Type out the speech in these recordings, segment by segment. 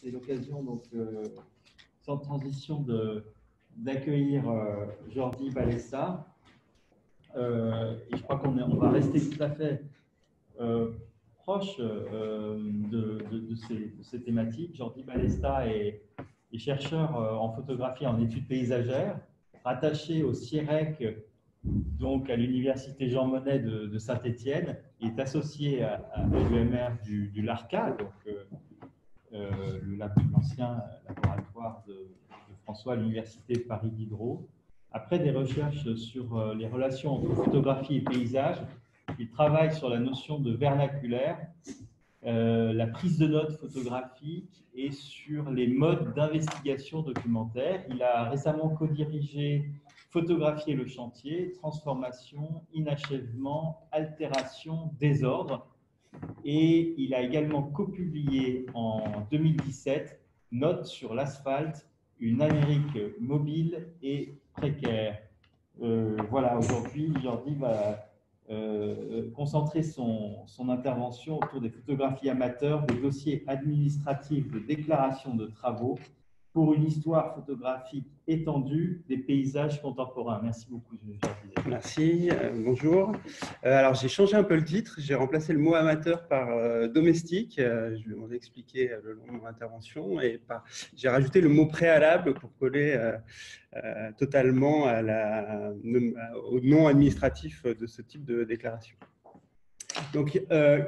C'est l'occasion, donc, sans transition, d'accueillir Jordi Balesta. Et je crois qu'on va rester tout à fait proche de ces thématiques. Jordi Balesta est chercheur en photographie et en études paysagères, rattaché au CIREC, donc à l'université Jean Monnet de Saint-Étienne. Il est associé à l'UMR du LARCA, donc l'ancien laboratoire de François à l'université Paris Diderot. Après des recherches sur les relations entre photographie et paysage, il travaille sur la notion de vernaculaire, la prise de notes photographiques et sur les modes d'investigation documentaire. Il a récemment co-dirigé Photographier le chantier, transformation, inachèvement, altération, désordre. Et il a également copublié en 2017 Notes sur l'asphalte, une Amérique mobile et précaire. Voilà, aujourd'hui, Jordi va concentrer son intervention autour des photographies amateurs, des dossiers administratifs de déclaration de travaux pour une histoire photographique étendue des paysages contemporains. Merci beaucoup, Jordi. Merci, bonjour. Alors, j'ai changé un peu le titre, j'ai remplacé le mot amateur par domestique. Je vais vous expliquer le long de mon intervention. Et j'ai rajouté le mot préalable pour coller totalement au nom administratif de ce type de déclaration. Donc,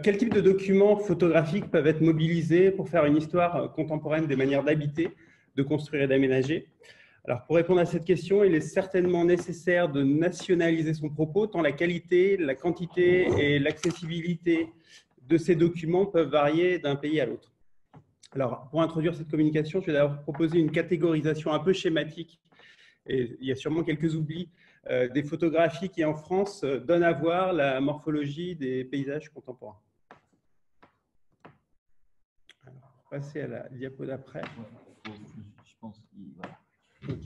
quel type de documents photographiques peuvent être mobilisés pour faire une histoire contemporaine des manières d'habiter, de construire et d'aménager? Alors, pour répondre à cette question, il est certainement nécessaire de nationaliser son propos, tant la qualité, la quantité et l'accessibilité de ces documents peuvent varier d'un pays à l'autre. Alors, pour introduire cette communication, je vais d'abord proposer une catégorisation un peu schématique, et il y a sûrement quelques oublis, des photographies qui, en France, donnent à voir la morphologie des paysages contemporains. Alors, passer à la diapo d'après. Je pense qu'il voilà. Okay.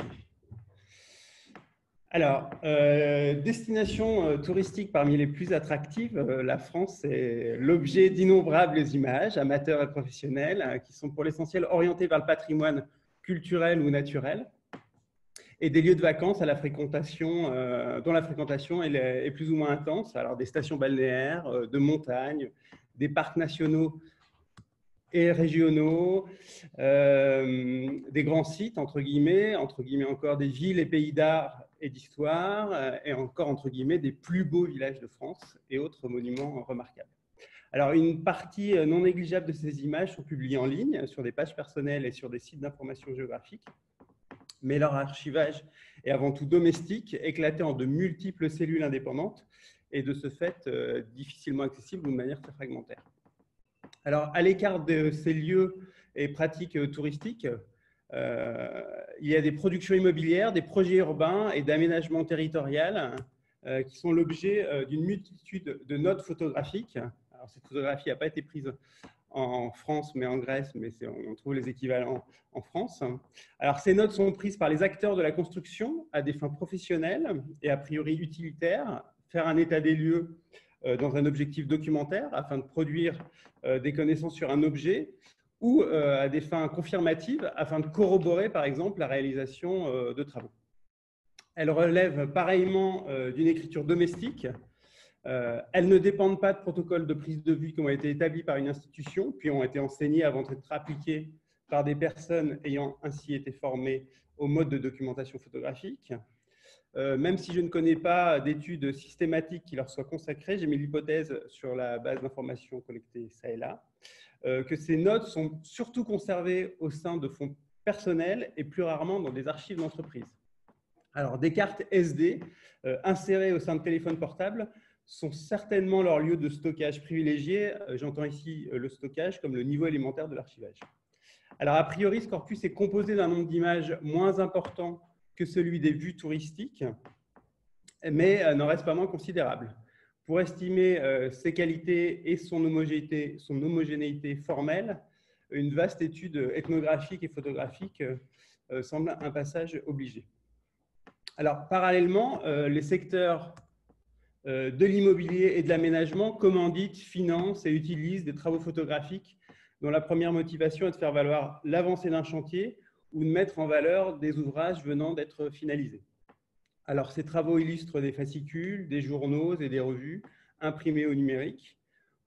Alors, destination touristique parmi les plus attractives, la France est l'objet d'innombrables images, amateurs et professionnelles, qui sont pour l'essentiel orientées vers le patrimoine culturel ou naturel, et des lieux de vacances à la fréquentation, dont la fréquentation est plus ou moins intense. Alors, des stations balnéaires, de montagne, des parcs nationaux et régionaux, des grands sites, entre guillemets encore des villes et pays d'art et d'histoire, et encore, entre guillemets, des plus beaux villages de France et autres monuments remarquables. Alors, une partie non négligeable de ces images sont publiées en ligne sur des pages personnelles et sur des sites d'information géographique, mais leur archivage est avant tout domestique, éclaté en de multiples cellules indépendantes et de ce fait difficilement accessible ou de manière très fragmentaire. Alors, à l'écart de ces lieux et pratiques touristiques, il y a des productions immobilières, des projets urbains et d'aménagement territorial qui sont l'objet d'une multitude de notes photographiques. Alors, cette photographie n'a pas été prise en France, mais en Grèce, mais on trouve les équivalents en France. Alors, ces notes sont prises par les acteurs de la construction à des fins professionnelles et a priori utilitaires, faire un état des lieux dans un objectif documentaire afin de produire des connaissances sur un objet ou à des fins confirmatives afin de corroborer, par exemple, la réalisation de travaux. Elles relèvent pareillement d'une écriture domestique. Elles ne dépendent pas de protocoles de prise de vue qui ont été établis par une institution, puis ont été enseignés avant d'être appliqués par des personnes ayant ainsi été formées au mode de documentation photographique. Même si je ne connais pas d'études systématiques qui leur soient consacrées, j'ai mis l'hypothèse sur la base d'informations collectées ça et là, que ces notes sont surtout conservées au sein de fonds personnels et plus rarement dans des archives d'entreprise. Alors, des cartes SD insérées au sein de téléphones portables sont certainement leur lieu de stockage privilégié. J'entends ici le stockage comme le niveau élémentaire de l'archivage. Alors, a priori, ce corpus est composé d'un nombre d'images moins important que celui des vues touristiques, mais n'en reste pas moins considérable. Pour estimer ses qualités et son homogénéité formelle, une vaste étude ethnographique et photographique semble un passage obligé. Alors, parallèlement, les secteurs de l'immobilier et de l'aménagement commanditent, financent et utilisent des travaux photographiques dont la première motivation est de faire valoir l'avancée d'un chantier ou de mettre en valeur des ouvrages venant d'être finalisés. Alors, ces travaux illustrent des fascicules, des journaux et des revues imprimés au numérique.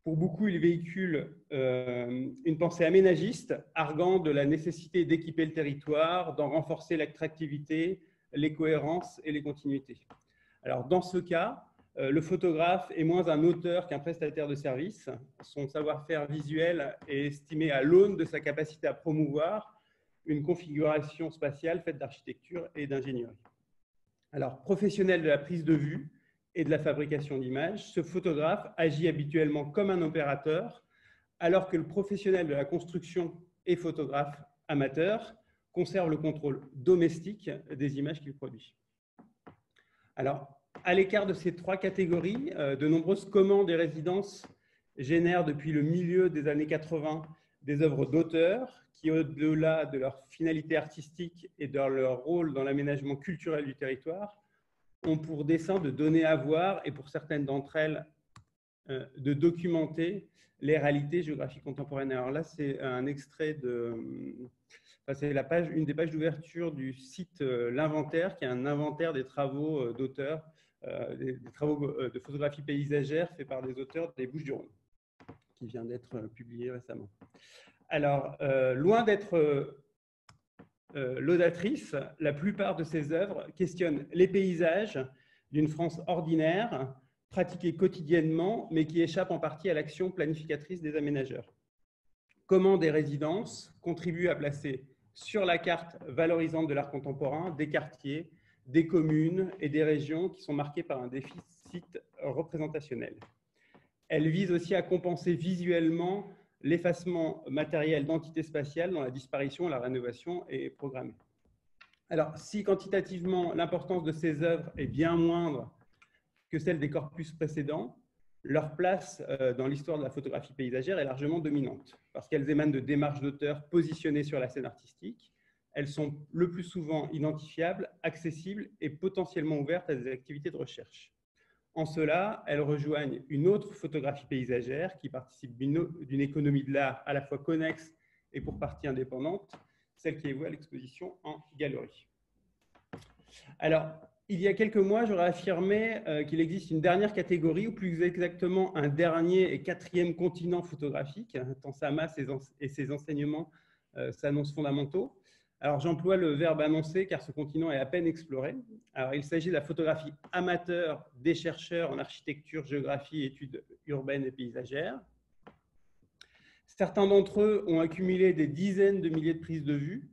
Pour beaucoup, ils véhiculent une pensée aménagiste, arguant de la nécessité d'équiper le territoire, d'en renforcer l'attractivité, les cohérences et les continuités. Alors, dans ce cas, le photographe est moins un auteur qu'un prestataire de service. Son savoir-faire visuel est estimé à l'aune de sa capacité à promouvoir une configuration spatiale faite d'architecture et d'ingénierie. Alors, professionnel de la prise de vue et de la fabrication d'images, ce photographe agit habituellement comme un opérateur, alors que le professionnel de la construction et photographe amateur conserve le contrôle domestique des images qu'il produit. Alors, à l'écart de ces trois catégories, de nombreuses commandes et résidences génèrent depuis le milieu des années 80 des œuvres d'auteurs qui, au-delà de leur finalité artistique et de leur rôle dans l'aménagement culturel du territoire, ont pour dessein de donner à voir et pour certaines d'entre elles, de documenter les réalités géographiques contemporaines. Alors là, c'est un extrait de... Enfin, c'est une des pages d'ouverture du site L'Inventaire, qui est un inventaire des travaux d'auteurs, des travaux de photographie paysagère faits par des auteurs des Bouches-du-Rhône, qui vient d'être publié récemment. Alors, loin d'être laudatrice, la plupart de ces œuvres questionnent les paysages d'une France ordinaire, pratiquée quotidiennement, mais qui échappe en partie à l'action planificatrice des aménageurs. Comment des résidences contribuent à placer sur la carte valorisante de l'art contemporain des quartiers, des communes et des régions qui sont marquées par un déficit représentationnel. Elles visent aussi à compenser visuellement l'effacement matériel d'entités spatiales dont la disparition et la rénovation est programmée. Alors, si quantitativement l'importance de ces œuvres est bien moindre que celle des corpus précédents, leur place dans l'histoire de la photographie paysagère est largement dominante, parce qu'elles émanent de démarches d'auteurs positionnés sur la scène artistique. Elles sont le plus souvent identifiables, accessibles et potentiellement ouvertes à des activités de recherche. En cela, elles rejoignent une autre photographie paysagère qui participe d'une économie de l'art à la fois connexe et pour partie indépendante, celle qui est vouée à l'exposition en galerie. Alors, il y a quelques mois, j'aurais affirmé qu'il existe une dernière catégorie, ou plus exactement un dernier et quatrième continent photographique, tant sa masse et ses enseignements s'annoncent fondamentaux. Alors, j'emploie le verbe annoncer car ce continent est à peine exploré. Alors, il s'agit de la photographie amateur des chercheurs en architecture, géographie, études urbaines et paysagères. Certains d'entre eux ont accumulé des dizaines de milliers de prises de vue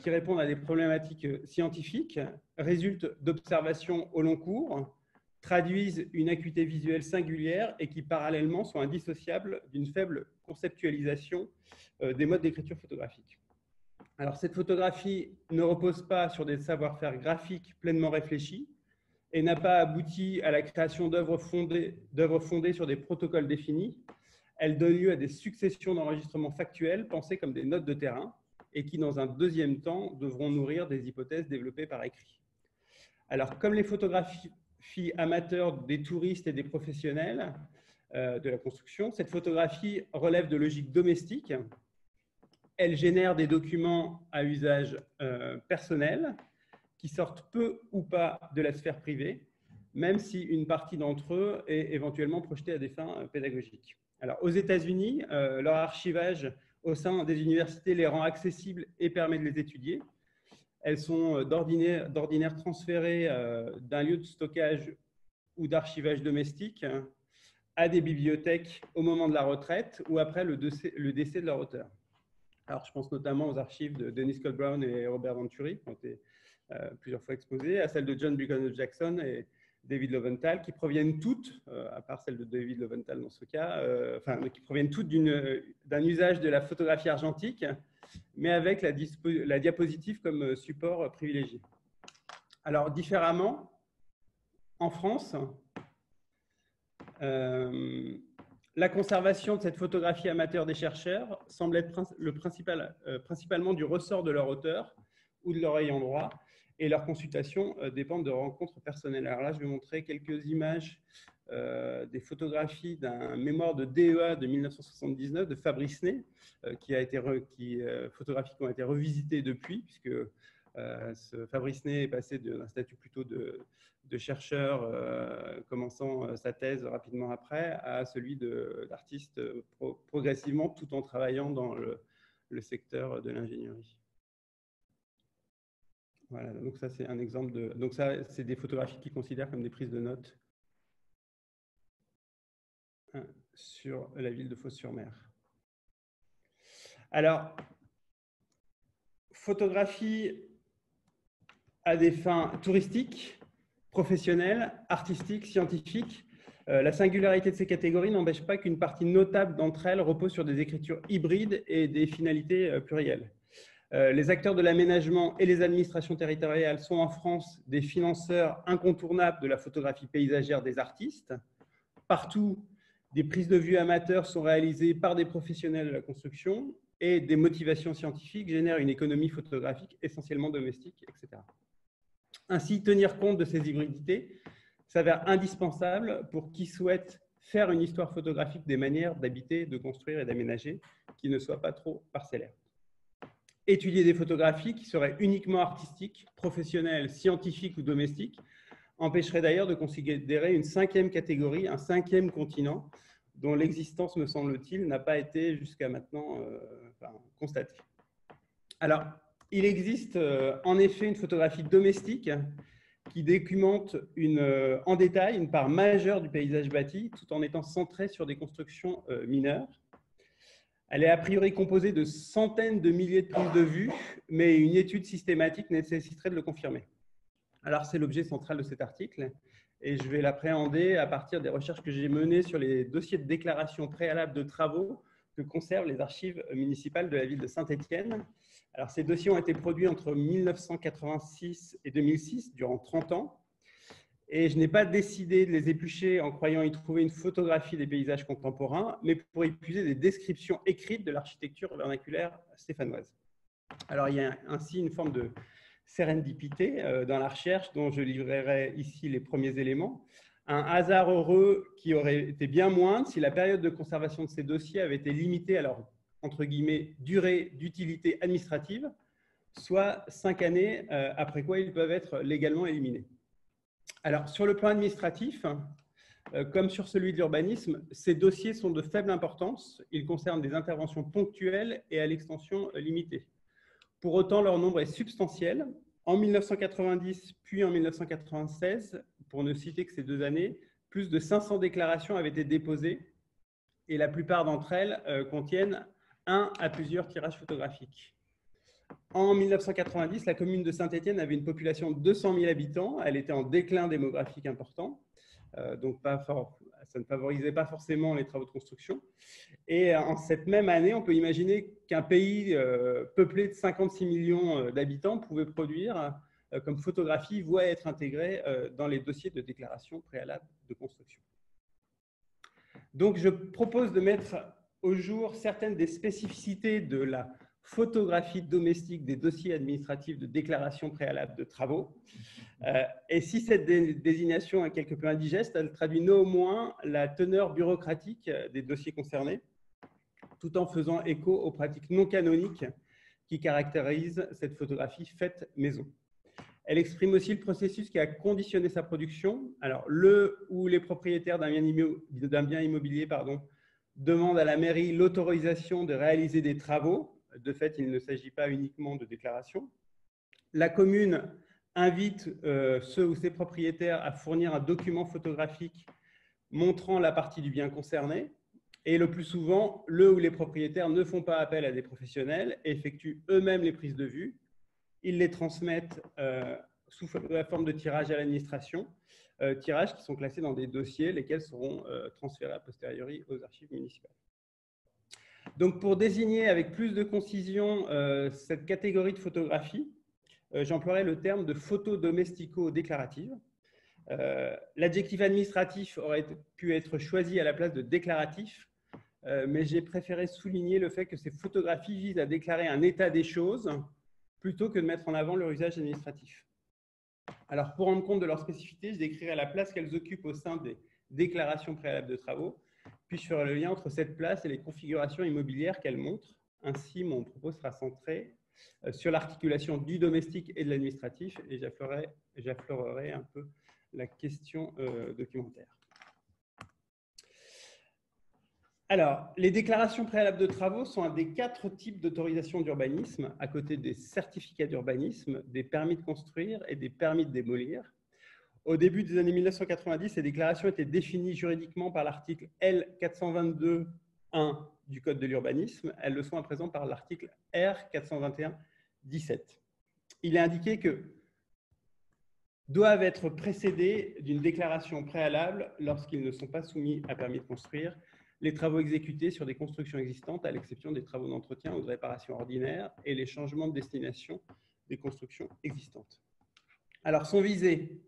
qui répondent à des problématiques scientifiques, résultent d'observations au long cours, traduisent une acuité visuelle singulière et qui, parallèlement, sont indissociables d'une faible conceptualisation des modes d'écriture photographique. Alors, cette photographie ne repose pas sur des savoir-faire graphiques pleinement réfléchis et n'a pas abouti à la création d'œuvres fondées sur des protocoles définis. Elle donne lieu à des successions d'enregistrements factuels pensés comme des notes de terrain et qui, dans un deuxième temps, devront nourrir des hypothèses développées par écrit. Alors, comme les photographies amateurs des touristes et des professionnels de la construction, cette photographie relève de logiques domestiques. Elle génère des documents à usage personnel qui sortent peu ou pas de la sphère privée, même si une partie d'entre eux est éventuellement projetée à des fins pédagogiques. Alors, aux États-Unis, leur archivage au sein des universités les rend accessibles et permet de les étudier. Elles sont d'ordinaire transférées d'un lieu de stockage ou d'archivage domestique à des bibliothèques au moment de la retraite ou après le décès de leur auteur. Alors, je pense notamment aux archives de Dennis Cole Brown et Robert Venturi, qui ont été plusieurs fois exposées, à celles de John Buchanan Jackson et David Lowenthal, qui proviennent toutes, à part celle de David Lowenthal dans ce cas, qui proviennent toutes d'un usage de la photographie argentique, mais avec la diapositive comme support privilégié. Alors, différemment, en France, la conservation de cette photographie amateur des chercheurs semble être principalement du ressort de leur auteur ou de leur ayant droit, et leurs consultations dépendent de rencontres personnelles. Alors là, je vais montrer quelques images des photographies d'un mémoire de DEA de 1979 de Fabrice Ney, photographies qui ont été revisitées depuis, puisque ce Fabrice Ney est passé d'un statut plutôt de chercheur commençant sa thèse rapidement après à celui d'artiste progressivement, tout en travaillant dans le secteur de l'ingénierie. Voilà, donc ça c'est un exemple de... Donc ça, c'est des photographies qu'ils considèrent comme des prises de notes sur la ville de Fos-sur-Mer. Alors, photographie à des fins touristiques, professionnelles, artistiques, scientifiques. La singularité de ces catégories n'empêche pas qu'une partie notable d'entre elles repose sur des écritures hybrides et des finalités plurielles. Les acteurs de l'aménagement et les administrations territoriales sont en France des financeurs incontournables de la photographie paysagère des artistes. Partout, des prises de vue amateurs sont réalisées par des professionnels de la construction et des motivations scientifiques génèrent une économie photographique essentiellement domestique, etc. Ainsi, tenir compte de ces hybridités s'avère indispensable pour qui souhaite faire une histoire photographique des manières d'habiter, de construire et d'aménager qui ne soit pas trop parcellaire. Étudier des photographies qui seraient uniquement artistiques, professionnelles, scientifiques ou domestiques empêcherait d'ailleurs de considérer une cinquième catégorie, un cinquième continent, dont l'existence, me semble-t-il, n'a pas été jusqu'à maintenant constatée. Alors, il existe en effet une photographie domestique qui documente en détail une part majeure du paysage bâti, tout en étant centrée sur des constructions mineures. Elle est a priori composée de centaines de milliers de prises de vue, mais une étude systématique nécessiterait de le confirmer. Alors, c'est l'objet central de cet article et je vais l'appréhender à partir des recherches que j'ai menées sur les dossiers de déclaration préalable de travaux que conservent les archives municipales de la ville de Saint-Étienne. Alors, ces dossiers ont été produits entre 1986 et 2006, durant 30 ans. Et je n'ai pas décidé de les éplucher en croyant y trouver une photographie des paysages contemporains, mais pour y puiser des descriptions écrites de l'architecture vernaculaire stéphanoise. Alors, il y a ainsi une forme de sérendipité dans la recherche dont je livrerai ici les premiers éléments. Un hasard heureux qui aurait été bien moindre si la période de conservation de ces dossiers avait été limitée à leur, entre guillemets, durée d'utilité administrative, soit 5 années, après quoi ils peuvent être légalement éliminés. Alors, sur le plan administratif, comme sur celui de l'urbanisme, ces dossiers sont de faible importance. Ils concernent des interventions ponctuelles et à l'extension limitée. Pour autant, leur nombre est substantiel. En 1990, puis en 1996, pour ne citer que ces 2 années, plus de 500 déclarations avaient été déposées et la plupart d'entre elles contiennent un à plusieurs tirages photographiques. En 1990, la commune de Saint-Étienne avait une population de 200 000 habitants. Elle était en déclin démographique important, donc ça ne favorisait pas forcément les travaux de construction. Et en cette même année, on peut imaginer qu'un pays peuplé de 56 millions d'habitants pouvait produire comme photographie, voire être intégré dans les dossiers de déclaration préalable de construction. Donc, je propose de mettre au jour certaines des spécificités de la photographie domestique des dossiers administratifs de déclaration préalable de travaux. Et si cette désignation est quelque peu indigeste, elle traduit néanmoins la teneur bureaucratique des dossiers concernés, tout en faisant écho aux pratiques non canoniques qui caractérisent cette photographie faite maison. Elle exprime aussi le processus qui a conditionné sa production. Alors, le ou les propriétaires d'un bien immobilier demandent à la mairie l'autorisation de réaliser des travaux. De fait, il ne s'agit pas uniquement de déclaration. La commune invite ceux ou ses propriétaires à fournir un document photographique montrant la partie du bien concerné. Et le plus souvent, le ou les propriétaires ne font pas appel à des professionnels et effectuent eux-mêmes les prises de vue. Ils les transmettent sous la forme de tirage à l'administration, tirages qui sont classés dans des dossiers, lesquels seront transférés a posteriori aux archives municipales. Donc, pour désigner avec plus de concision cette catégorie de photographie, j'emploierai le terme de photo domestico-déclarative. L'adjectif administratif aurait pu être choisi à la place de déclaratif, mais j'ai préféré souligner le fait que ces photographies visent à déclarer un état des choses plutôt que de mettre en avant leur usage administratif. Alors, pour rendre compte de leur spécificité, je décrirai la place qu'elles occupent au sein déclaration préalable de travaux. Puis-je faire le lien entre cette place et les configurations immobilières qu'elle montre? Ainsi, mon propos sera centré sur l'articulation du domestique et de l'administratif, et j'affleurerai un peu la question documentaire. Alors, les déclarations préalables de travaux sont un des 4 types d'autorisation d'urbanisme, à côté des certificats d'urbanisme, des permis de construire et des permis de démolir. Au début des années 1990, ces déclarations étaient définies juridiquement par l'article L 422.1 du Code de l'urbanisme. Elles le sont à présent par l'article R 421.17. Il est indiqué que doivent être précédés d'une déclaration préalable lorsqu'ils ne sont pas soumis à permis de construire les travaux exécutés sur des constructions existantes, à l'exception des travaux d'entretien ou de réparation ordinaires, et les changements de destination des constructions existantes. Alors, sont visés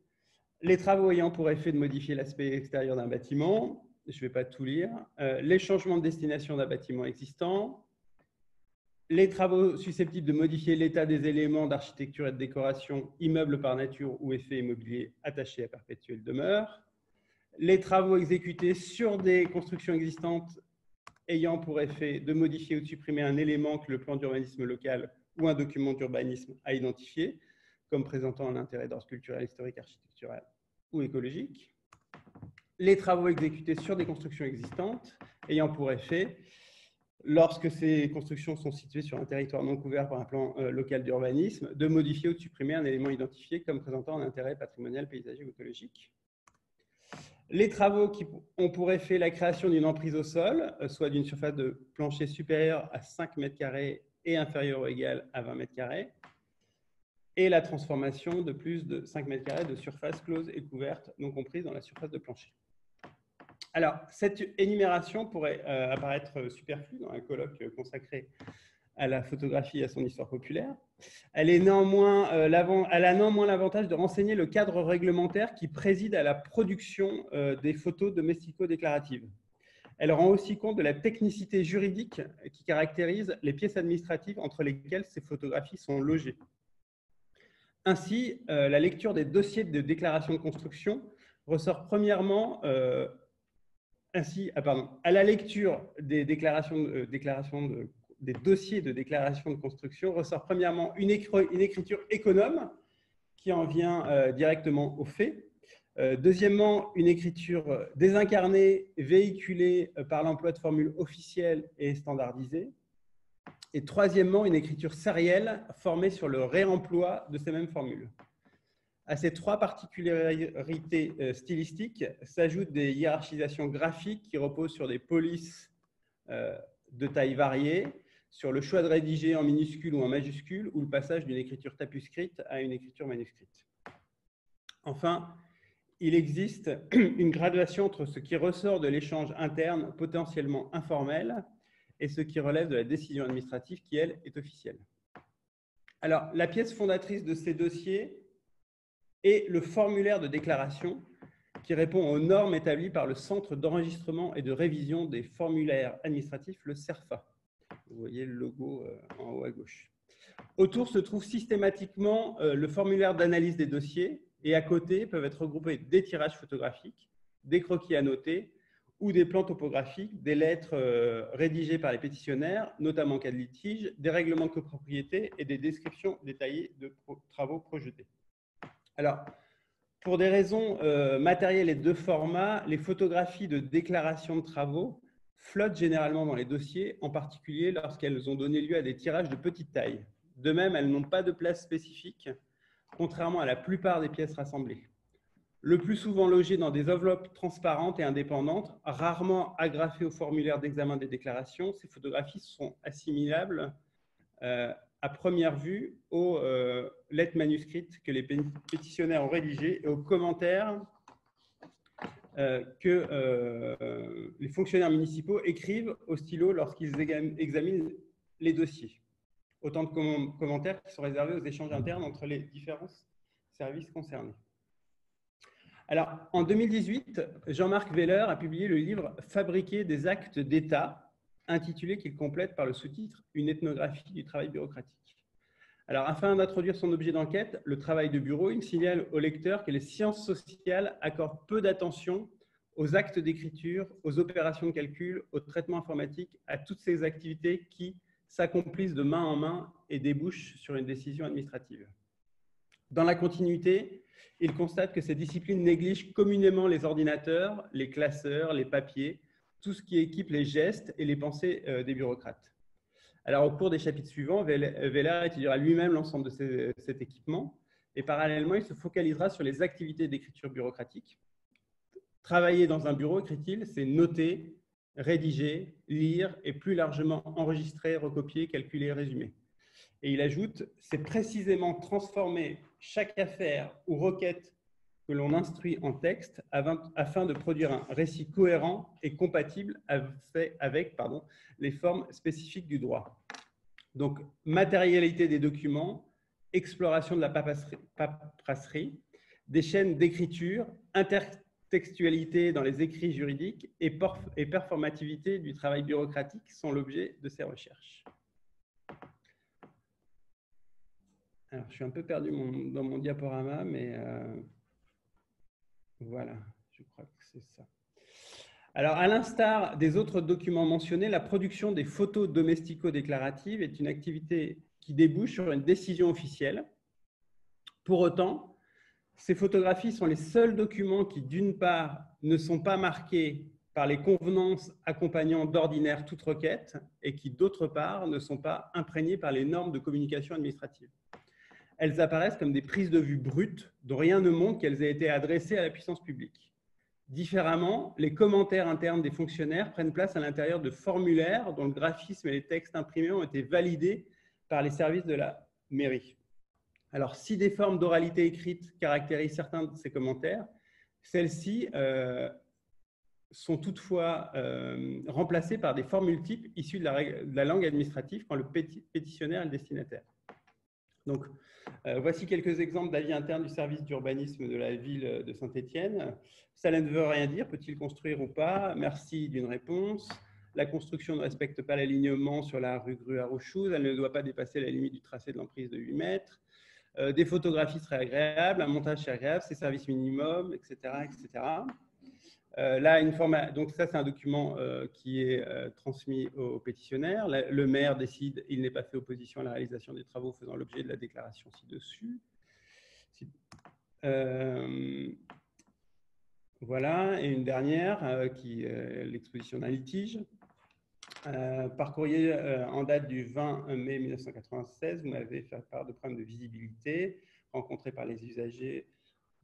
les travaux ayant pour effet de modifier l'aspect extérieur d'un bâtiment, je ne vais pas tout lire, les changements de destination d'un bâtiment existant, les travaux susceptibles de modifier l'état des éléments d'architecture et de décoration, immeubles par nature ou effets immobiliers attachés à perpétuelle demeure, les travaux exécutés sur des constructions existantes ayant pour effet de modifier ou de supprimer un élément que le plan d'urbanisme local ou un document d'urbanisme a identifié, comme présentant un intérêt d'ordre culturel, historique, architectural ou écologique, les travaux exécutés sur des constructions existantes ayant pour effet, lorsque ces constructions sont situées sur un territoire non couvert par un plan local d'urbanisme, de modifier ou de supprimer un élément identifié comme présentant un intérêt patrimonial, paysager ou écologique. Les travaux qui ont pour effet la création d'une emprise au sol, soit d'une surface de plancher supérieure à 5 m² et inférieure ou égale à 20 m², et la transformation de plus de 5 m² de surface close et couverte, non comprise dans la surface de plancher. Alors, cette énumération pourrait apparaître superflue dans un colloque consacré à la photographie et à son histoire populaire. Elle a néanmoins l'avantage de renseigner le cadre réglementaire qui préside à la production des photos domestico-déclaratives. Elle rend aussi compte de la technicité juridique qui caractérise les pièces administratives entre lesquelles ces photographies sont logées. Ainsi, la lecture des dossiers de déclaration de construction ressort premièrement à la lecture des des dossiers de déclaration de construction ressort premièrement une écriture économe qui en vient directement aux faits. Deuxièmement, une écriture désincarnée, véhiculée par l'emploi de formules officielles et standardisées. Et troisièmement, une écriture sérielle formée sur le réemploi de ces mêmes formules. À ces 3 particularités stylistiques s'ajoutent des hiérarchisations graphiques qui reposent sur des polices de taille variée, sur le choix de rédiger en minuscule ou en majuscule, ou le passage d'une écriture tapuscrite à une écriture manuscrite. Enfin, il existe une graduation entre ce qui ressort de l'échange interne potentiellement informel et ce qui relève de la décision administrative qui, elle, est officielle. Alors, la pièce fondatrice de ces dossiers est le formulaire de déclaration qui répond aux normes établies par le Centre d'enregistrement et de révision des formulaires administratifs, le CERFA. Vous voyez le logo en haut à gauche. Autour se trouve systématiquement le formulaire d'analyse des dossiers et à côté peuvent être regroupés des tirages photographiques, des croquis annotés ou des plans topographiques, des lettres rédigées par les pétitionnaires, notamment en cas de litige, des règlements de copropriété et des descriptions détaillées de travaux projetés. Alors, pour des raisons matérielles et de format, les photographies de déclaration de travaux flottent généralement dans les dossiers, en particulier lorsqu'elles ont donné lieu à des tirages de petite taille. De même, elles n'ont pas de place spécifique, contrairement à la plupart des pièces rassemblées. Le plus souvent logées dans des enveloppes transparentes et indépendantes, rarement agrafées au formulaire d'examen des déclarations, ces photographies sont assimilables à première vue aux lettres manuscrites que les pétitionnaires ont rédigées et aux commentaires que les fonctionnaires municipaux écrivent au stylo lorsqu'ils examinent les dossiers. Autant de commentaires qui sont réservés aux échanges internes entre les différents services concernés. Alors, en 2018, Jean-Marc Weller a publié le livre « Fabriquer des actes d'État », intitulé qu'il complète par le sous-titre « Une ethnographie du travail bureaucratique ». Alors, afin d'introduire son objet d'enquête, le travail de bureau, il signale au lecteur que les sciences sociales accordent peu d'attention aux actes d'écriture, aux opérations de calcul, au traitement informatique, à toutes ces activités qui s'accomplissent de main en main et débouchent sur une décision administrative. Dans la continuité, il constate que ces disciplines négligent communément les ordinateurs, les classeurs, les papiers, tout ce qui équipe les gestes et les pensées des bureaucrates. Alors, au cours des chapitres suivants, Weller étudiera lui-même l'ensemble de cet équipement et parallèlement, il se focalisera sur les activités d'écriture bureaucratique. Travailler dans un bureau, écrit-il, c'est noter, rédiger, lire et plus largement enregistrer, recopier, calculer, résumer. Et il ajoute, c'est précisément transformer chaque affaire ou requête que l'on instruit en texte afin de produire un récit cohérent et compatible avec les formes spécifiques du droit. Donc, matérialité des documents, exploration de la paperasserie, des chaînes d'écriture, intertextualité dans les écrits juridiques et performativité du travail bureaucratique sont l'objet de ces recherches. Alors, je suis un peu perdu dans mon diaporama, mais voilà, je crois que c'est ça. Alors, à l'instar des autres documents mentionnés, la production des photos domestico-déclaratives est une activité qui débouche sur une décision officielle. Pour autant, ces photographies sont les seuls documents qui, d'une part, ne sont pas marqués par les convenances accompagnant d'ordinaire toute requête et qui, d'autre part, ne sont pas imprégnés par les normes de communication administrative. Elles apparaissent comme des prises de vue brutes dont rien ne montre qu'elles aient été adressées à la puissance publique. Différemment, les commentaires internes des fonctionnaires prennent place à l'intérieur de formulaires dont le graphisme et les textes imprimés ont été validés par les services de la mairie. Alors, si des formes d'oralité écrite caractérisent certains de ces commentaires, celles-ci sont toutefois remplacées par des formules types issues de la langue administrative quand le pétitionnaire est le destinataire. Donc, voici quelques exemples d'avis internes du service d'urbanisme de la ville de Saint-Étienne. Cela ne veut rien dire, peut-il construire ou pas? Merci d'une réponse. La construction ne respecte pas l'alignement sur la rue Grue-à-Rochouse, elle ne doit pas dépasser la limite du tracé de l'emprise de 8 mètres. Des photographies seraient agréables, un montage serait agréable, c'est service minimum, etc. etc. Là, donc ça, c'est un document qui est transmis au pétitionnaire. Le maire décide, il n'est pas fait opposition à la réalisation des travaux faisant l'objet de la déclaration ci-dessus. Voilà, et une dernière, qui est l'exposition d'un litige. Par courrier en date du 20 mai 1996, vous m'avez fait part de problèmes de visibilité rencontrés par les usagers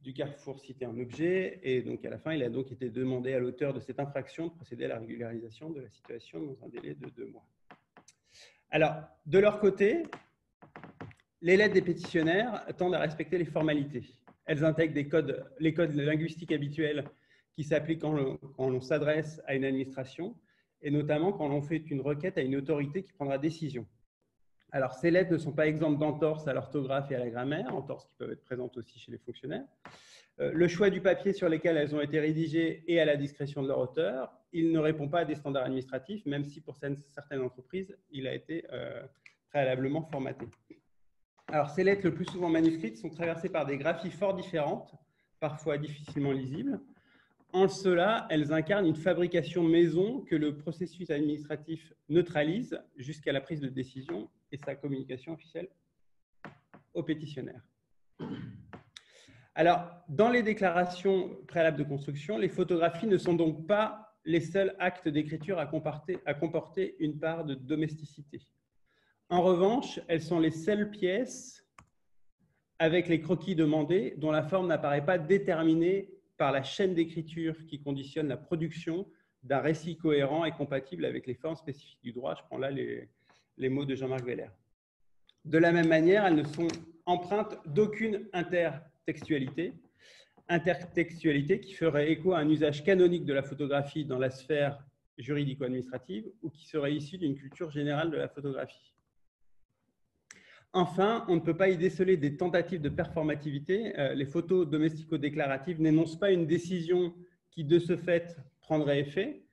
du carrefour cité en objet, et donc à la fin, il a donc été demandé à l'auteur de cette infraction de procéder à la régularisation de la situation dans un délai de 2 mois. Alors, de leur côté, les lettres des pétitionnaires tendent à respecter les formalités. Elles intègrent les codes linguistiques habituels qui s'appliquent quand on s'adresse à une administration, et notamment quand l'on fait une requête à une autorité qui prendra décision. Alors, ces lettres ne sont pas exemptes d'entorses à l'orthographe et à la grammaire, entorses qui peuvent être présentes aussi chez les fonctionnaires. Le choix du papier sur lequel elles ont été rédigées est à la discrétion de leur auteur. Il ne répond pas à des standards administratifs, même si pour certaines entreprises, il a été préalablement formaté. Alors, ces lettres, le plus souvent manuscrites, sont traversées par des graphies fort différentes, parfois difficilement lisibles. En cela, elles incarnent une fabrication maison que le processus administratif neutralise jusqu'à la prise de décision et sa communication officielle au pétitionnaire. Alors, dans les déclarations préalables de construction, les photographies ne sont donc pas les seuls actes d'écriture à comporter une part de domesticité. En revanche, elles sont les seules pièces avec les croquis demandés dont la forme n'apparaît pas déterminée par la chaîne d'écriture qui conditionne la production d'un récit cohérent et compatible avec les formes spécifiques du droit. Je prends là les mots de Jean-Marc Weller. De la même manière, elles ne sont empreintes d'aucune intertextualité qui ferait écho à un usage canonique de la photographie dans la sphère juridico-administrative ou qui serait issue d'une culture générale de la photographie. Enfin, on ne peut pas y déceler des tentatives de performativité. Les photos domestico-déclaratives n'énoncent pas une décision qui, de ce fait, prendra effet.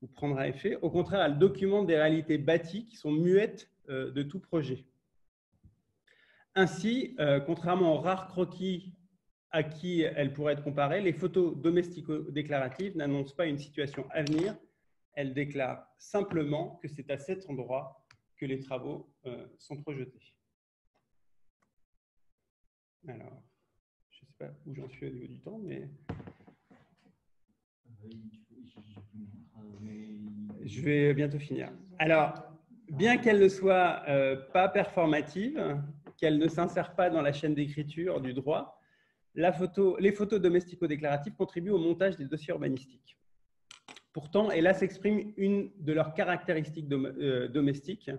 Au contraire, elles documentent des réalités bâties qui sont muettes de tout projet. Ainsi, contrairement aux rares croquis à qui elles pourraient être comparées, les photos domestico-déclaratives n'annoncent pas une situation à venir. Elles déclarent simplement que c'est à cet endroit que les travaux sont projetés. Alors, je ne sais pas où j'en suis au niveau du temps, mais je vais bientôt finir. Alors, bien qu'elle ne soit pas performative, qu'elle ne s'insère pas dans la chaîne d'écriture du droit, les photos domestico-déclaratives contribuent au montage des dossiers urbanistiques. Pourtant, et là s'exprime une de leurs caractéristiques domestiques,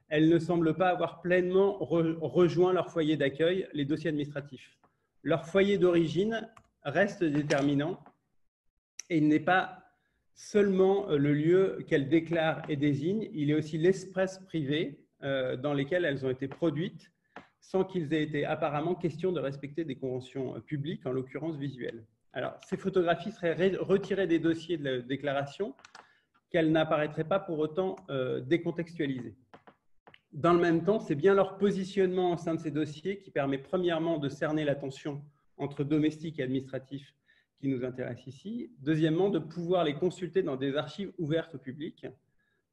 elles ne semblent pas avoir pleinement rejoint leur foyer d'accueil, les dossiers administratifs. Leur foyer d'origine reste déterminant et il n'est pas seulement le lieu qu'elles déclarent et désignent, il est aussi l'espace privé dans lequel elles ont été produites, sans qu'il ait été apparemment question de respecter des conventions publiques, en l'occurrence visuelles. Alors, ces photographies seraient retirées des dossiers de la déclaration, qu'elles n'apparaîtraient pas pour autant décontextualisées. Dans le même temps, c'est bien leur positionnement au sein de ces dossiers qui permet premièrement de cerner la tension entre domestique et administratif qui nous intéresse ici. Deuxièmement, de pouvoir les consulter dans des archives ouvertes au public.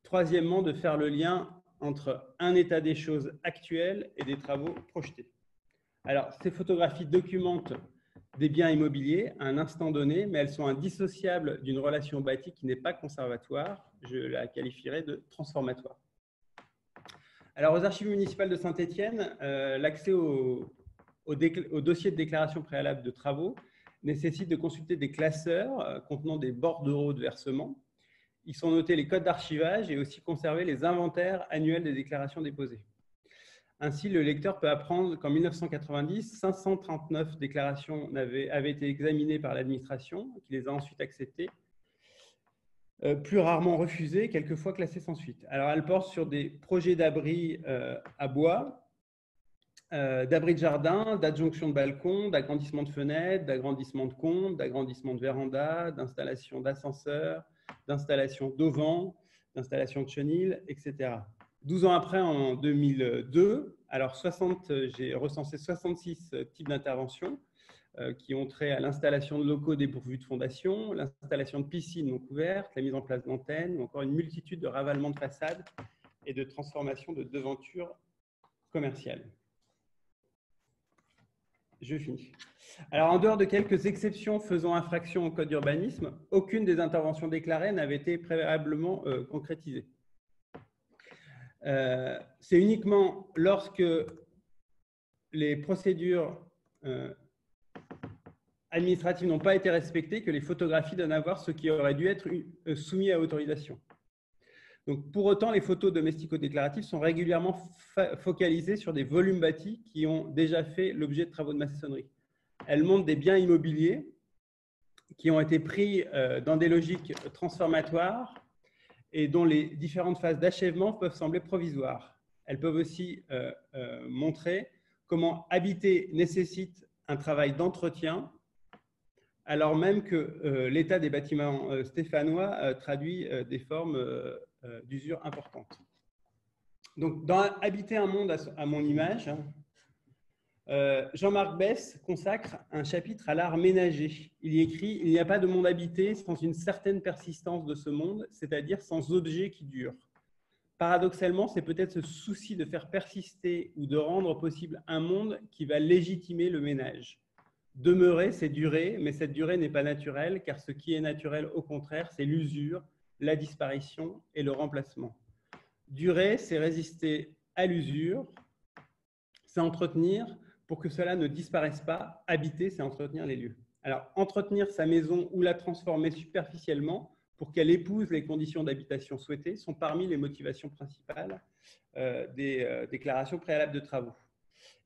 Troisièmement, de faire le lien entre un état des choses actuel et des travaux projetés. Alors, ces photographies documentent des biens immobiliers à un instant donné, mais elles sont indissociables d'une relation bâtie qui n'est pas conservatoire. Je la qualifierais de transformatoire. Alors, aux archives municipales de Saint-Étienne, l'accès au dossier de déclaration préalable de travaux nécessite de consulter des classeurs contenant des bordereaux de versement. Ils sont notés les codes d'archivage et aussi conserver les inventaires annuels des déclarations déposées. Ainsi, le lecteur peut apprendre qu'en 1990, 539 déclarations avaient été examinées par l'administration, qui les a ensuite acceptées, plus rarement refusées, quelquefois classées sans suite. Alors, elle porte sur des projets d'abris à bois, d'abris de jardin, d'adjonction de balcons, d'agrandissement de fenêtres, d'agrandissement de combles, d'agrandissement de vérandas, d'installation d'ascenseurs, d'installation d'auvents, d'installation de chenilles, etc. 12 ans après, en 2002, alors j'ai recensé 66 types d'interventions qui ont trait à l'installation de locaux dépourvus de fondation, l'installation de piscines non couvertes, la mise en place d'antennes, ou encore une multitude de ravalements de façades et de transformations de devantures commerciales. Je finis. Alors, en dehors de quelques exceptions faisant infraction au code d'urbanisme, aucune des interventions déclarées n'avait été préalablement concrétisée. C'est uniquement lorsque les procédures administratives n'ont pas été respectées que les photographies donnent à voir ce qui aurait dû être soumis à autorisation. Donc, pour autant, les photos domestico-déclaratives sont régulièrement focalisées sur des volumes bâtis qui ont déjà fait l'objet de travaux de maçonnerie. Elles montrent des biens immobiliers qui ont été pris dans des logiques transformatoires et dont les différentes phases d'achèvement peuvent sembler provisoires. Elles peuvent aussi montrer comment habiter nécessite un travail d'entretien, alors même que l'état des bâtiments stéphanois traduit des formes d'usure importantes. Donc, dans Habiter un monde à mon image, Jean-Marc Besse consacre un chapitre à l'art ménager. Il y écrit « Il n'y a pas de monde habité sans une certaine persistance de ce monde, c'est-à-dire sans objet qui dure. Paradoxalement, c'est peut-être ce souci de faire persister ou de rendre possible un monde qui va légitimer le ménage. Demeurer, c'est durer, mais cette durée n'est pas naturelle, car ce qui est naturel, au contraire, c'est l'usure, la disparition et le remplacement. Durer, c'est résister à l'usure, c'est entretenir pour que cela ne disparaisse pas. Habiter, c'est entretenir les lieux. Alors, entretenir sa maison ou la transformer superficiellement pour qu'elle épouse les conditions d'habitation souhaitées sont parmi les motivations principales des déclarations préalables de travaux.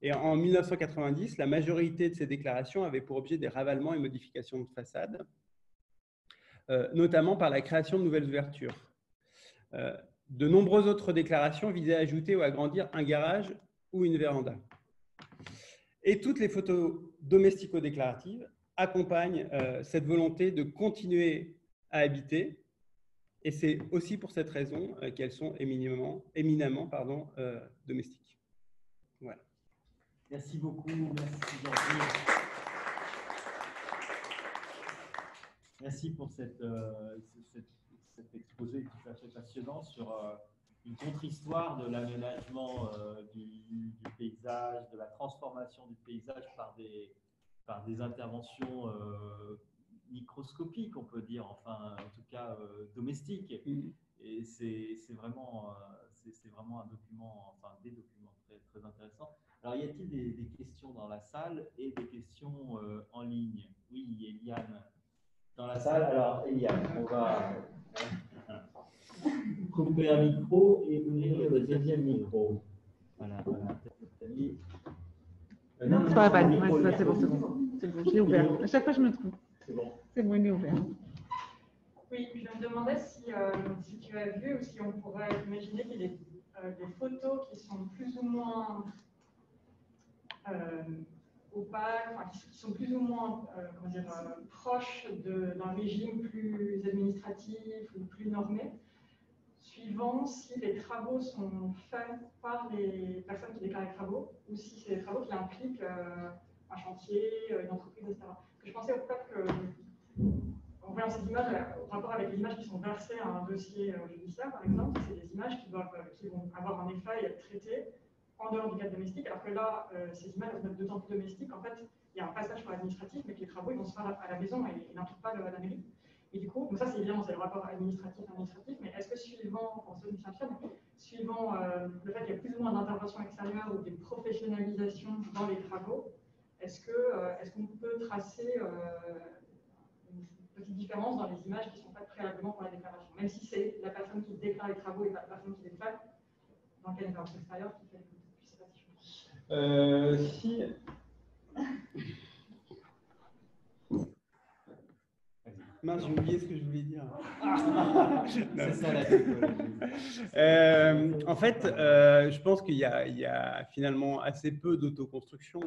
Et en 1990, la majorité de ces déclarations avaient pour objet des ravalements et modifications de façade, notamment par la création de nouvelles ouvertures. De nombreuses autres déclarations visaient à ajouter ou agrandir un garage ou une véranda. Et toutes les photos domestico-déclaratives accompagnent cette volonté de continuer à habiter. Et c'est aussi pour cette raison qu'elles sont éminemment domestiques. Voilà. Merci beaucoup. Merci, Jean-Pierre. Merci pour cet exposé tout à fait passionnant sur une contre-histoire de l'aménagement du paysage, de la transformation du paysage par des interventions microscopiques, on peut dire, enfin, en tout cas domestiques. Et c'est vraiment un document, enfin des documents très, très intéressants. Alors, y a-t-il des questions dans la salle et des questions en ligne? Oui, Eliane. Dans la salle, alors Eliane, on va couper un micro et ouvrir le deuxième micro. Voilà, voilà. Non, c'est pas la peine. Ouais, c'est bon, c'est bon. C'est bon, je l'ai ouvert. À chaque fois, je me trompe. C'est bon. C'est bon, il est ouvert. Oui, je me demandais si tu as vu ou si on pourrait imaginer qu'il y a des photos qui sont plus ou moins opaques, enfin, qui sont plus ou moins proches d'un régime plus administratif ou plus normé, suivant si les travaux sont faits par les personnes qui déclarent les travaux ou si c'est des travaux qui impliquent un chantier, une entreprise, etc. Je pensais au fait que, en voyant ces images, en rapport avec les images qui sont versées à un dossier judiciaire, par exemple, c'est des images qui vont avoir un effet et être traitées en dehors du cadre domestique, alors que là, ces images vont être d'autant plus domestiques. En fait, il y a un passage par l'administratif, mais que les travaux ils vont se faire à la maison et ils n'impliquent pas la mairie. Et du coup, donc ça c'est évidemment c'est le rapport administratif, mais est-ce que suivant, suivant le fait qu'il y a plus ou moins d'intervention extérieure ou des professionnalisations dans les travaux, est-ce qu'on peut tracer une petite différence dans les images qui sont faites préalablement pour la déclaration, même si c'est la personne qui déclare les travaux et pas la personne qui les fait, dans quelle intervention extérieure qui fait les photos? Je sais pas si je... Mince, j'ai oublié ce que je voulais dire. C'est ça la technologie. En fait, je pense qu'il y a finalement assez peu d'autoconstruction,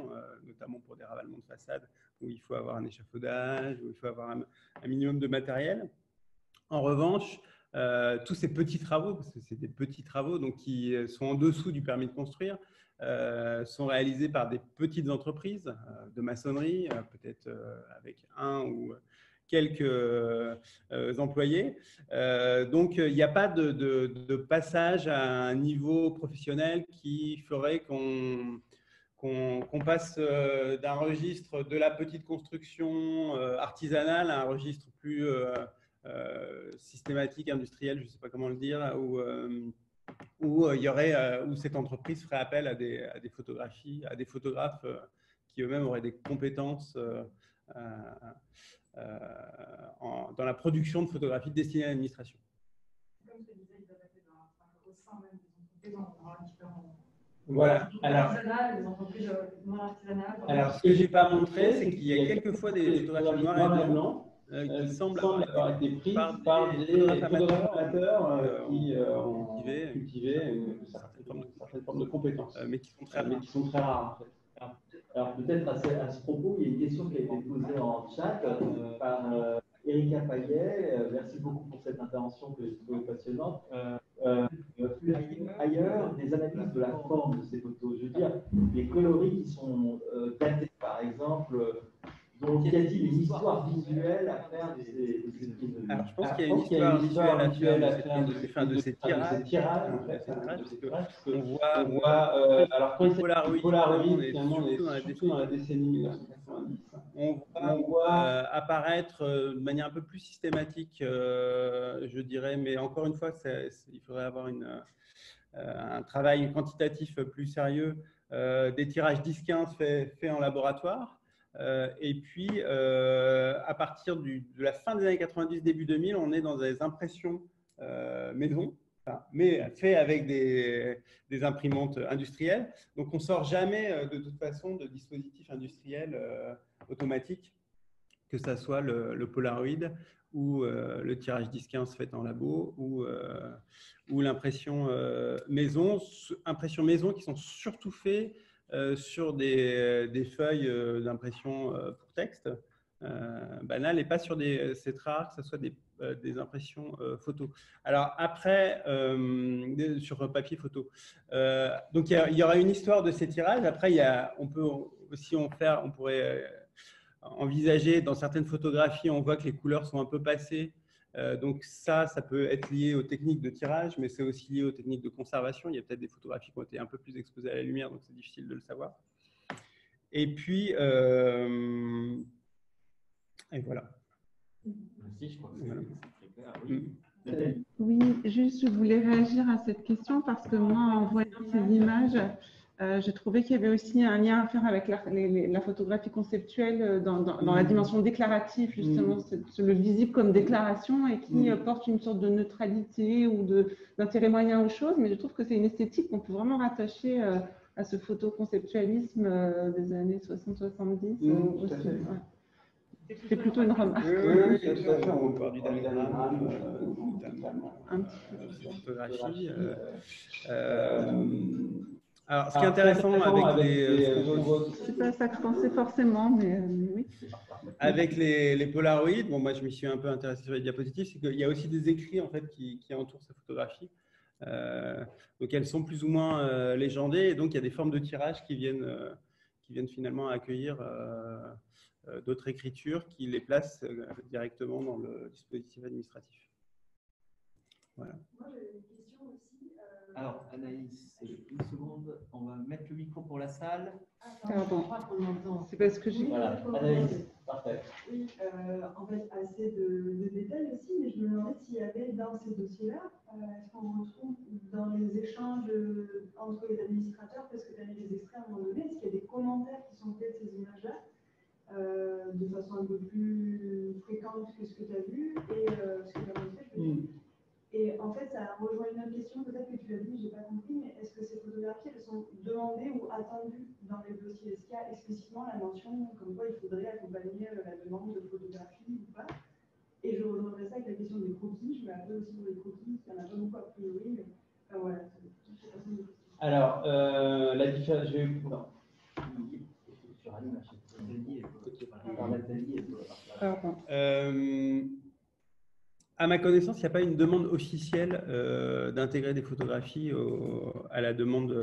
notamment pour des ravalements de façade, où il faut avoir un échafaudage, où il faut avoir un minimum de matériel. En revanche, tous ces petits travaux, parce que c'est des petits travaux donc qui sont en dessous du permis de construire, sont réalisés par des petites entreprises de maçonnerie, peut-être avec un ou quelques employés. Donc, il n'y a pas de passage à un niveau professionnel qui ferait qu'on passe d'un registre de la petite construction artisanale à un registre plus systématique, industriel, je ne sais pas comment le dire, où cette entreprise ferait appel à des photographies, à des photographes qui eux-mêmes auraient des compétences dans la production de photographies destinées à l'administration. Comme je te disais, ils avaient au sein même des entreprises, on aura différents. Voilà. Alors, les entreprises non artisanales. Alors, ce que je n'ai pas montré, c'est qu'il y a quelquefois des photographies noires et blancs qui semblent avoir été prises par des photographes amateurs qui ont cultivé une certaine forme de compétences, mais qui sont très rares. En fait. Alors peut-être à ce propos, il y a une question qui a été posée en chat par Erika Payet. Merci beaucoup pour cette intervention que j'ai trouvée passionnante. Ailleurs, des analyses de la forme de ces photos. Je veux dire, les coloris qui sont datés, par exemple, donc y a-t-il une histoire visuelle à faire de ces prises? Alors, je pense qu'il y a une histoire visuelle à faire de ces tirages. On voit, alors quand il Polaroid, finalement, on est surtout dans la décennie 1990. On voit apparaître de manière un peu plus systématique, je dirais, mais encore une fois, il faudrait avoir un travail quantitatif plus sérieux, des tirages 10-15 faits en laboratoire. Et puis, à partir de la fin des années 90, début 2000, on est dans des impressions maison, mais fait avec des imprimantes industrielles. Donc, on ne sort jamais de toute façon de dispositifs industriels automatiques, que ce soit le Polaroid ou le tirage 10-15 fait en labo ou l'impression maison. Impressions maison qui sont surtout faites sur des feuilles d'impression pour texte banales et pas sur c'est rare que ce soit des impressions photo. Alors après, sur papier photo. Donc il y aura une histoire de ces tirages. Après, on pourrait envisager. Dans certaines photographies, on voit que les couleurs sont un peu passées. Donc ça peut être lié aux techniques de tirage, mais c'est aussi lié aux techniques de conservation. Il y a peut-être des photographies qui ont été un peu plus exposées à la lumière, donc c'est difficile de le savoir. Et puis, et voilà. Merci, je crois que Voilà. c'est très clair. Oui. Oui, juste, je voulais réagir à cette question parce que moi, en voyant ces images, j'ai trouvé qu'il y avait aussi un lien à faire avec la photographie conceptuelle dans la dimension déclarative, justement, le visible comme déclaration et qui porte une sorte de neutralité ou d'intérêt moyen aux choses. Mais je trouve que c'est une esthétique qu'on peut vraiment rattacher à ce photoconceptualisme des années 60-70. C'est plutôt une remarque. Oui, tout à fait. On peut voir du diagramme, notamment cette photographie. Alors, ce qui est intéressant avec les… C'est pas ça que je pensais forcément, mais oui. Avec les Polaroids, bon, moi je m'y suis un peu intéressé sur les diapositives, c'est qu'il y a aussi des écrits en fait, qui entourent ces photographies. Donc elles sont plus ou moins légendées, et donc il y a des formes de tirage qui viennent finalement accueillir d'autres écritures qui les placent directement dans le dispositif administratif. Voilà. Moi, j'ai une question aussi. Alors, Anaïs, une seconde, on va mettre le micro pour la salle. Pardon, c'est parce que j'ai… Voilà, Anaïs, parfait. Oui, en fait, assez de détails aussi, mais je me demandais s'il y avait dans ces dossiers-là, est-ce qu'on retrouve dans les échanges entre les administrateurs, parce que tu as mis des extraits à un moment donné, est-ce qu'il y a des commentaires qui sont faits de ces images-là de façon un peu plus fréquente que ce que tu as vu et ce que tu as montré, je veux dire. Et en fait, ça rejoint une autre question, peut-être que tu l'as dit, je n'ai pas compris, mais est-ce que ces photographies, elles sont demandées ou attendues dans les dossiers? Est-ce qu'il y a explicitement la mention comme quoi il faudrait accompagner la demande de photographie ou pas? Et je rejoindrai ça avec la question des croquis. Je me rappelle aussi pour les croquis, il n'y en a pas beaucoup a priori, mais enfin, voilà. Alors, la différence, je vais… Non. À ma connaissance, il n'y a pas une demande officielle d'intégrer des photographies à la demande,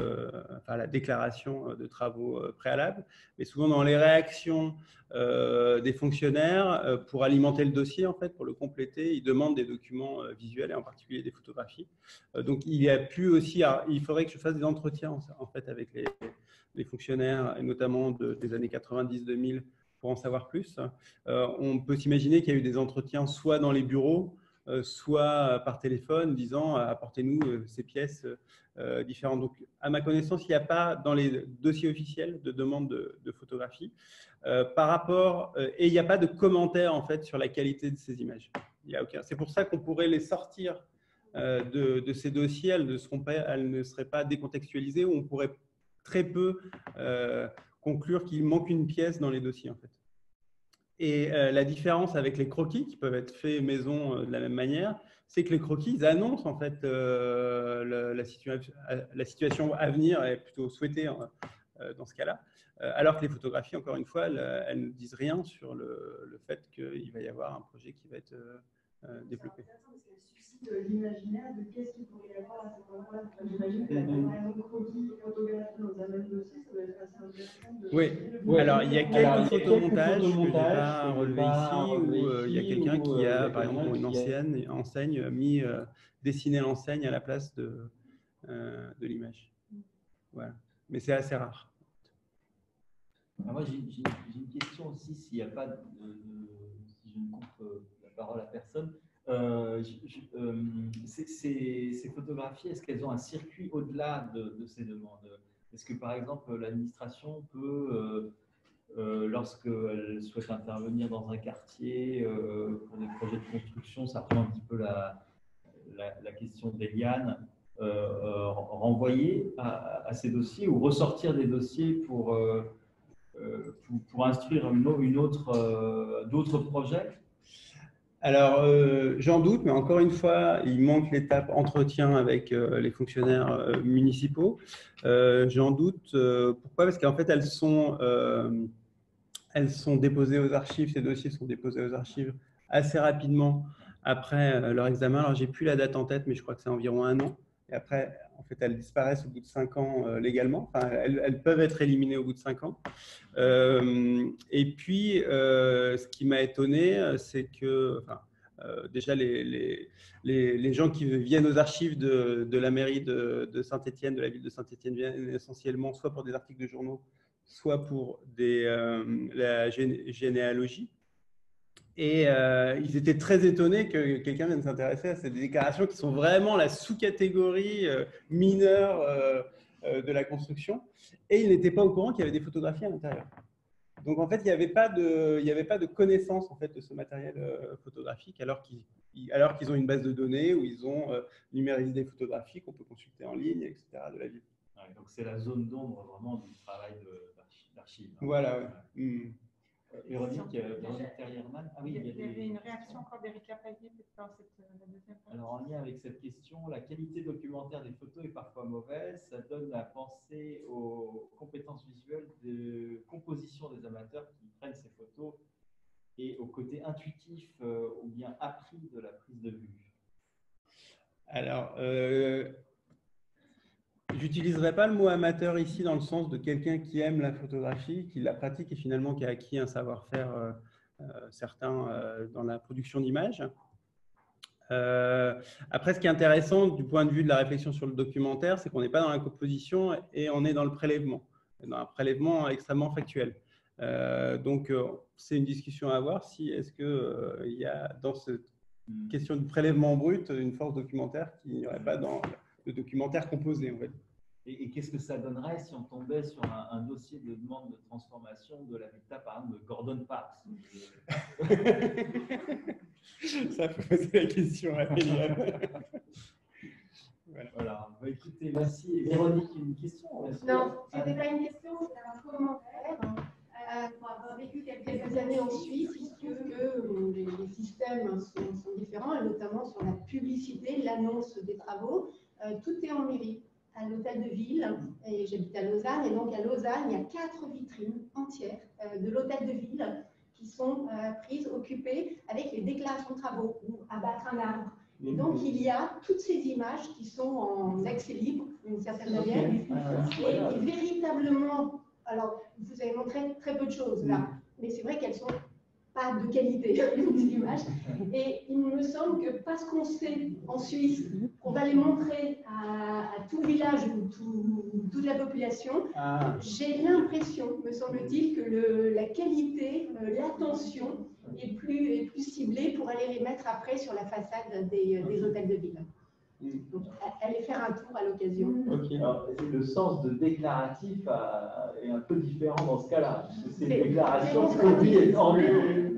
à la déclaration de travaux préalables, mais souvent dans les réactions des fonctionnaires pour alimenter le dossier, en fait, pour le compléter, ils demandent des documents visuels et en particulier des photographies. Donc, il y a pu aussi, il faudrait que je fasse des entretiens en fait avec les fonctionnaires, et notamment des années 90-2000, pour en savoir plus. On peut s'imaginer qu'il y a eu des entretiens soit dans les bureaux, soit par téléphone, disant apportez-nous ces pièces différentes. Donc, à ma connaissance, il n'y a pas dans les dossiers officiels de demande de photographie. Par rapport, et il n'y a pas de commentaire en fait sur la qualité de ces images. C'est pour ça qu'on pourrait les sortir de ces dossiers. Elles ne seraient pas décontextualisées, ou on pourrait très peu conclure qu'il manque une pièce dans les dossiers en fait. Et la différence avec les croquis, qui peuvent être faits maison de la même manière, c'est que les croquis, ils annoncent en fait la situation à venir est plutôt souhaitée dans ce cas-là, alors que les photographies, encore une fois, elles ne disent rien sur le fait qu'il va y avoir un projet qui va être développé. L'imaginaire de qu'est-ce qu'il pourrait y avoir à cet endroit. J'imagine que la comparaison croquis et photographie dans un même dossier, ça doit être assez intéressant. Oui, alors il y a quelques photomontages que je n'ai pas relevés ici, où il y a quelqu'un qui a, par exemple, pour une enseigne, dessiné l'enseigne à la place de l'image. Voilà. Mais c'est assez rare. Alors moi, j'ai une question aussi, s'il n'y a pas si je ne coupe la parole à personne. Ces photographies, est-ce qu'elles ont un circuit au-delà de ces demandes? Est-ce que, par exemple, l'administration peut, lorsqu'elle souhaite intervenir dans un quartier pour des projets de construction, ça reprend un petit peu la question d'Eliane, renvoyer à ces dossiers ou ressortir des dossiers pour instruire d'autres projets? Alors, j'en doute, mais encore une fois, il manque l'étape entretien avec les fonctionnaires municipaux. J'en doute. Pourquoi? Parce qu'en fait, elles sont déposées aux archives, ces dossiers sont déposés aux archives assez rapidement après leur examen. Alors, j'ai plus la date en tête, mais je crois que c'est environ 1 an. Et après, en fait, elles disparaissent au bout de 5 ans légalement. Enfin, elles peuvent être éliminées au bout de 5 ans. Et puis, ce qui m'a étonné, c'est que déjà, les gens qui viennent aux archives de la mairie de Saint-Étienne, de la ville de Saint-Étienne, viennent essentiellement soit pour des articles de journaux, soit pour la généalogie. Et ils étaient très étonnés que quelqu'un vienne s'intéresser à ces déclarations qui sont vraiment la sous-catégorie mineure de la construction. Et ils n'étaient pas au courant qu'il y avait des photographies à l'intérieur. Donc en fait, il n'y avait pas de connaissance en fait, de ce matériel photographique, alors qu'ils ont une base de données où ils ont numérisé des photographies qu'on peut consulter en ligne, etc. de la ville. Ouais, donc c'est la zone d'ombre vraiment du travail d'archives. Voilà, ouais. Véronique Terrierman. Ah oui, il y avait une réaction encore d'Erika Payet dans la deuxième partie. Alors, en lien avec cette question, la qualité documentaire des photos est parfois mauvaise. Ça donne à penser aux compétences visuelles de composition des amateurs qui prennent ces photos et au côté intuitif ou bien appris de la prise de vue. Alors, j'utiliserai pas le mot amateur ici dans le sens de quelqu'un qui aime la photographie, qui la pratique et finalement qui a acquis un savoir-faire certain dans la production d'images. Après, ce qui est intéressant du point de vue de la réflexion sur le documentaire, c'est qu'on n'est pas dans la composition et on est dans le prélèvement, dans un prélèvement extrêmement factuel. Donc, c'est une discussion à avoir si est-ce qu'il y a dans cette question du prélèvement brut une force documentaire qu'il n'y aurait pas dans le documentaire composé, en fait. Et qu'est-ce que ça donnerait si on tombait sur un dossier de demande de transformation de l'habitat, par exemple, de Gordon Parks? Ça faut poser la question à Eliane. Voilà. Bah, écoutez, merci. Et Véronique, une question? Non, ce n'était pas une question, c'était un commentaire. Pour avoir vécu quelques années en Suisse, il se trouve que les systèmes sont différents, et notamment sur la publicité, l'annonce des travaux. Tout est en mairie, à l'hôtel de ville, et j'habite à Lausanne, et donc à Lausanne, il y a 4 vitrines entières de l'hôtel de ville qui sont prises, occupées avec les déclarations de travaux, ou abattre un arbre. Et donc, il y a toutes ces images qui sont en accès libre, d'une certaine manière, et véritablement, alors, vous avez montré très peu de choses là, mais c'est vrai qu'elles sont pas de qualité, ces images. Et il me semble que parce qu'on sait en Suisse qu'on va les montrer à tout village ou toute la population, j'ai l'impression, me semble-t-il, que la qualité, l'attention est plus ciblée pour aller les mettre après sur la façade des hôtels de ville. Donc, allez faire un tour à l'occasion. Okay. Alors, le sens de déclaratif est un peu différent dans ce cas-là. C'est une déclaration qu'on dit en lieu.